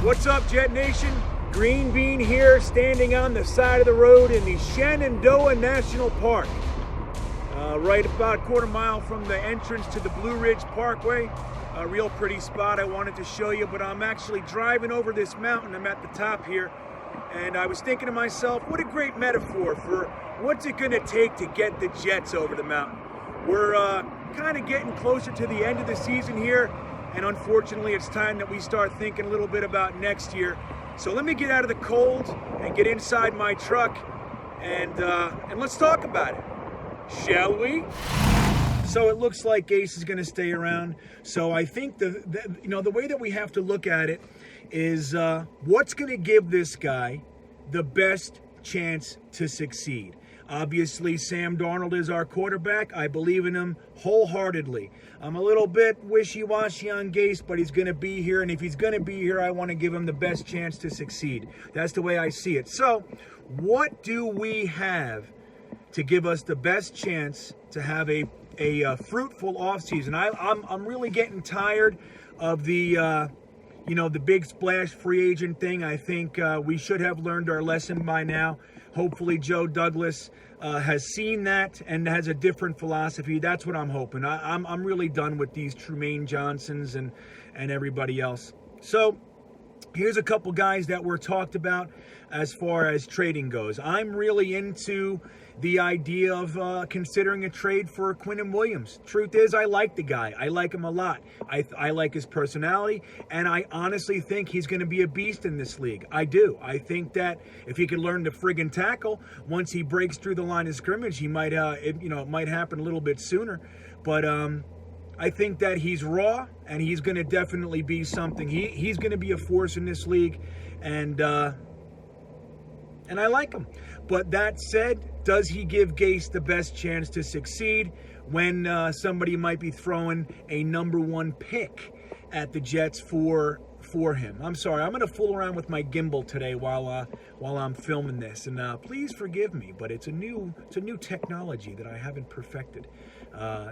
What's up, Jet Nation? Greenbean here, standing on the side of the road in the Shenandoah National Park. Right about a quarter mile from the entrance to the Blue Ridge Parkway. A real pretty spot I wanted to show you, but I'm actually driving over this mountain. I'm at the top here, and I was thinking to myself, what a great metaphor for what's it gonna take to get the Jets over the mountain. We're kind of getting closer to the end of the season here, and unfortunately it's time that we start thinking a little bit about next year. So let me get out of the cold and get inside my truck, and let's talk about it, shall we? So it looks like Gase is going to stay around. So I think the way that we have to look at it is what's going to give this guy the best chance to succeed. Obviously, Sam Darnold is our quarterback. I believe in him wholeheartedly. I'm a little bit wishy-washy on Gase, but he's going to be here. And if he's going to be here, I want to give him the best chance to succeed. That's the way I see it. So what do we have to give us the best chance to have a fruitful offseason? I'm really getting tired of the big splash free agent thing. I think we should have learned our lesson by now. Hopefully Joe Douglas has seen that and has a different philosophy. That's what I'm hoping. I'm really done with these Trumaine Johnsons and everybody else. So here's a couple guys that were talked about as far as trading goes. I'm really into the idea of considering a trade for Quinnen Williams. Truth is, I like the guy. I like him a lot. I like his personality, and I honestly think he's going to be a beast in this league. I do. I think that if he can learn to friggin' tackle, once he breaks through the line of scrimmage, he might, it might happen a little bit sooner. But I think that he's raw, and he's going to definitely be something. He's going to be a force in this league, and I like him. But that said, does he give Gase the best chance to succeed when somebody might be throwing a number one pick at the Jets for him? I'm sorry, I'm going to fool around with my gimbal today while I'm filming this, and please forgive me, but it's a new technology that I haven't perfected.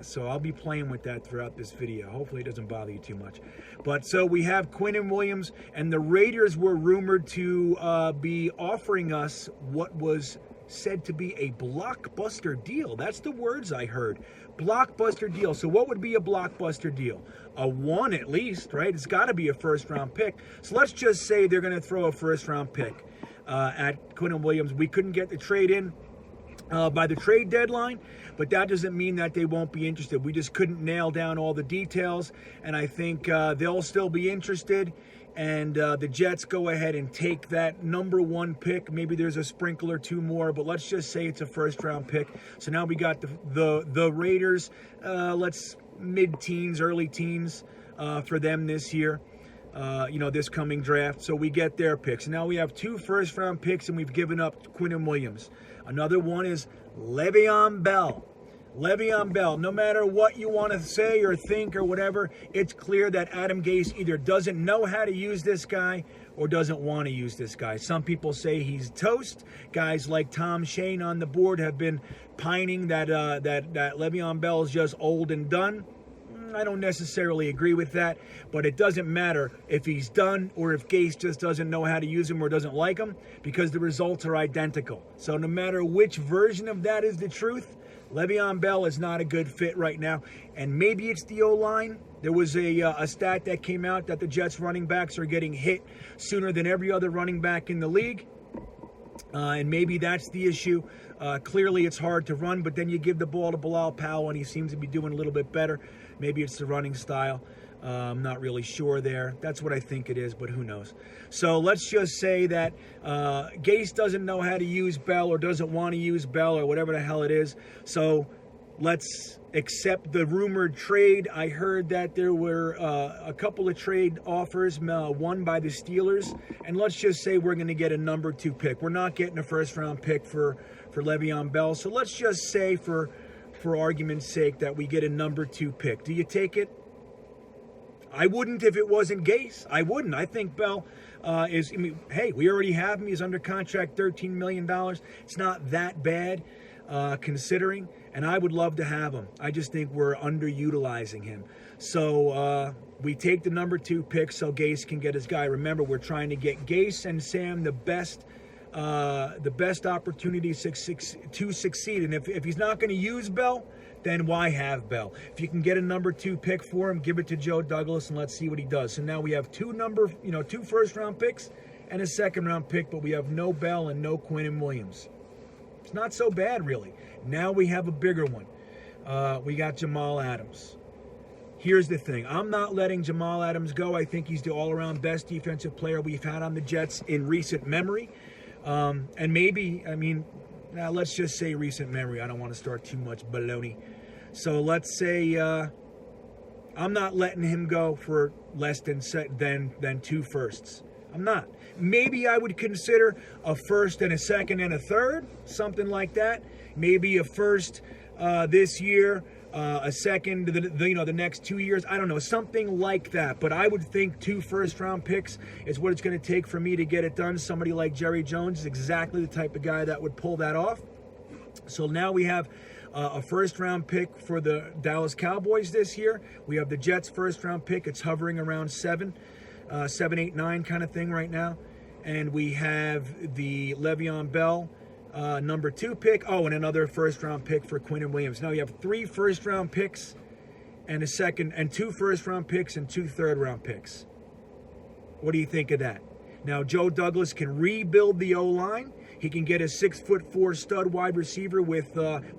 So I'll be playing with that throughout this video. Hopefully it doesn't bother you too much. But so we have Quinnen Williams, and the Raiders were rumored to be offering us what was said to be a blockbuster deal. That's the words I heard. Blockbuster deal. So what would be a blockbuster deal? A one at least, right? It's got to be a first-round pick. So let's just say they're going to throw a first-round pick at Quinnen Williams. We couldn't get the trade in by the trade deadline, but that doesn't mean that they won't be interested. We just couldn't nail down all the details, and I think they'll still be interested, and the Jets go ahead and take that number one pick. Maybe there's a sprinkle or two more, but let's just say it's a first-round pick. So now we got the Raiders, let's mid-teens, early teens for them this year. This coming draft. So we get their picks. Now we have 2 first-round picks, and we've given up Quinnen Williams. Another one is Le'Veon Bell. Le'Veon Bell, no matter what you want to say or think or whatever, it's clear that Adam Gase either doesn't know how to use this guy or doesn't want to use this guy. Some people say he's toast. Guys like Tom Shane on the board have been pining that Le'Veon Bell is just old and done. I don't necessarily agree with that, but it doesn't matter if he's done or if Gase just doesn't know how to use him or doesn't like him, because the results are identical. So no matter which version of that is the truth, Le'Veon Bell is not a good fit right now. And maybe it's the O-line. There was a stat that came out that the Jets running backs are getting hit sooner than every other running back in the league. And maybe that's the issue. Clearly it's hard to run, but then you give the ball to Bilal Powell and he seems to be doing a little bit better. Maybe it's the running style. I'm not really sure there. That's what I think it is, but who knows. So let's just say that Gase doesn't know how to use Bell or doesn't want to use Bell or whatever the hell it is. So let's accept the rumored trade. I heard that there were a couple of trade offers, one by the Steelers. And let's just say we're going to get a number 2 pick. We're not getting a first-round pick for Le'Veon Bell. So let's just say for argument's sake that we get a number 2 pick. Do you take it? I wouldn't if it wasn't Gase. I wouldn't. I think Bell hey, we already have him. He's under contract, $13 million. It's not that bad. considering, and I would love to have him. I just think we're underutilizing him. So we take the number 2 pick so Gase can get his guy. Remember, we're trying to get Gase and Sam the best opportunities to succeed. And if he's not going to use Bell, then why have Bell? If you can get a number 2 pick for him, give it to Joe Douglas and let's see what he does. So now we have 2 first-round picks and a second-round pick, but we have no Bell and no Quinnen Williams. It's not so bad, really. Now we have a bigger one. We got Jamal Adams. Here's the thing. I'm not letting Jamal Adams go. I think he's the all-around best defensive player we've had on the Jets in recent memory. And maybe, let's just say recent memory. I don't want to start too much baloney. So let's say I'm not letting him go for less than 2 firsts. I'm not. Maybe I would consider a first and a second and a third, something like that. Maybe a first this year, a second the next 2 years. I don't know, something like that. But I would think 2 first-round picks is what it's going to take for me to get it done. Somebody like Jerry Jones is exactly the type of guy that would pull that off. So now we have a first-round pick for the Dallas Cowboys this year. We have the Jets' first-round pick. It's hovering around 7, 8, 9 kind of thing right now. And we have the Le'Veon Bell number 2 pick. Oh, and another first-round pick for Quinnen Williams. Now you have 3 first-round picks and a second, and 2 first-round picks and 2 third-round picks. What do you think of that? Now Joe Douglas can rebuild the O-line. He can get a 6'4" stud wide receiver with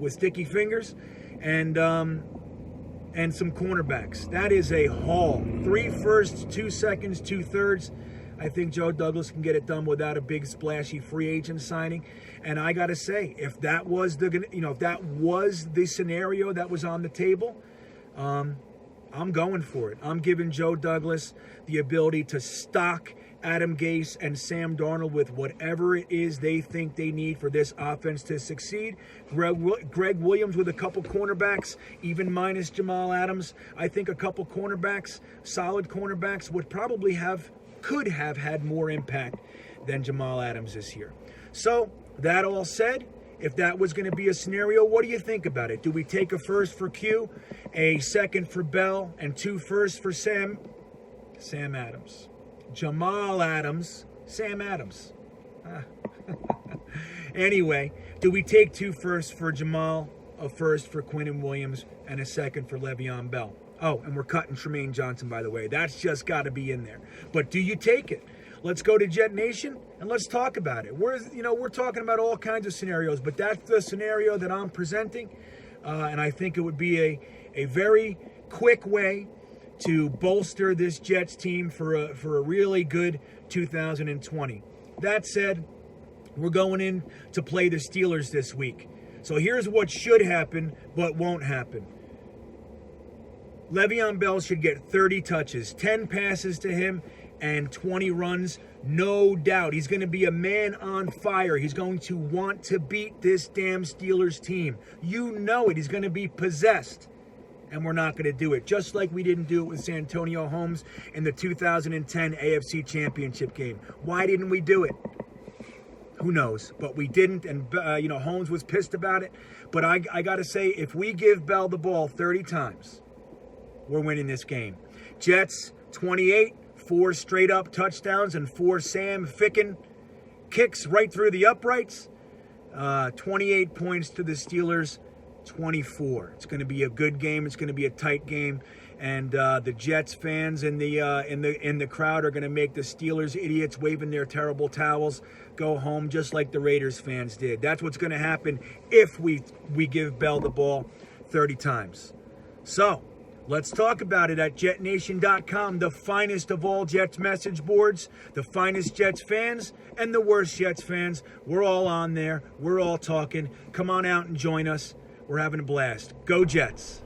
sticky fingers, and some cornerbacks. That is a haul. 3 firsts, 2 seconds, 2 thirds. I think Joe Douglas can get it done without a big splashy free agent signing. And I got to say, if that was the scenario that was on the table, I'm going for it. I'm giving Joe Douglas the ability to stock Adam Gase and Sam Darnold with whatever it is they think they need for this offense to succeed. Greg Williams with a couple cornerbacks, even minus Jamal Adams. I think a couple cornerbacks, solid cornerbacks, could have had more impact than Jamal Adams this year. So, that all said, if that was going to be a scenario, what do you think about it? Do we take a first for Q, a second for Bell, and 2 firsts for Sam Adams? Jamal Adams, Sam Adams. Anyway, do we take 2 firsts for Jamal, a first for Quinnen Williams, and a second for Le'Veon Bell? Oh, and we're cutting Tremaine Johnson, by the way. That's just got to be in there. But do you take it? Let's go to Jet Nation and let's talk about it. We're talking about all kinds of scenarios, but that's the scenario that I'm presenting, and I think it would be a very quick way to bolster this Jets team for a really good 2020. That said, we're going in to play the Steelers this week. So here's what should happen, but won't happen. Le'Veon Bell should get 30 touches, 10 passes to him, and 20 runs, no doubt. He's going to be a man on fire. He's going to want to beat this damn Steelers team. You know it. He's going to be possessed. And we're not going to do it. Just like we didn't do it with Santonio Holmes in the 2010 AFC Championship game. Why didn't we do it? Who knows? But we didn't, and Holmes was pissed about it. But I got to say, if we give Bell the ball 30 times, we're winning this game. Jets, 28, 4 straight-up touchdowns and 4 Sam Ficken kicks right through the uprights. 28 points to the Steelers, 24. It's going to be a good game. It's going to be a tight game, and the Jets fans in the crowd are going to make the Steelers idiots waving their terrible towels go home, just like the Raiders fans did. That's what's going to happen if we give Bell the ball 30 times. So let's talk about it at JetNation.com, the finest of all Jets message boards, the finest Jets fans and the worst Jets fans. We're all on there. We're all talking. Come on out and join us. We're having a blast. Go Jets.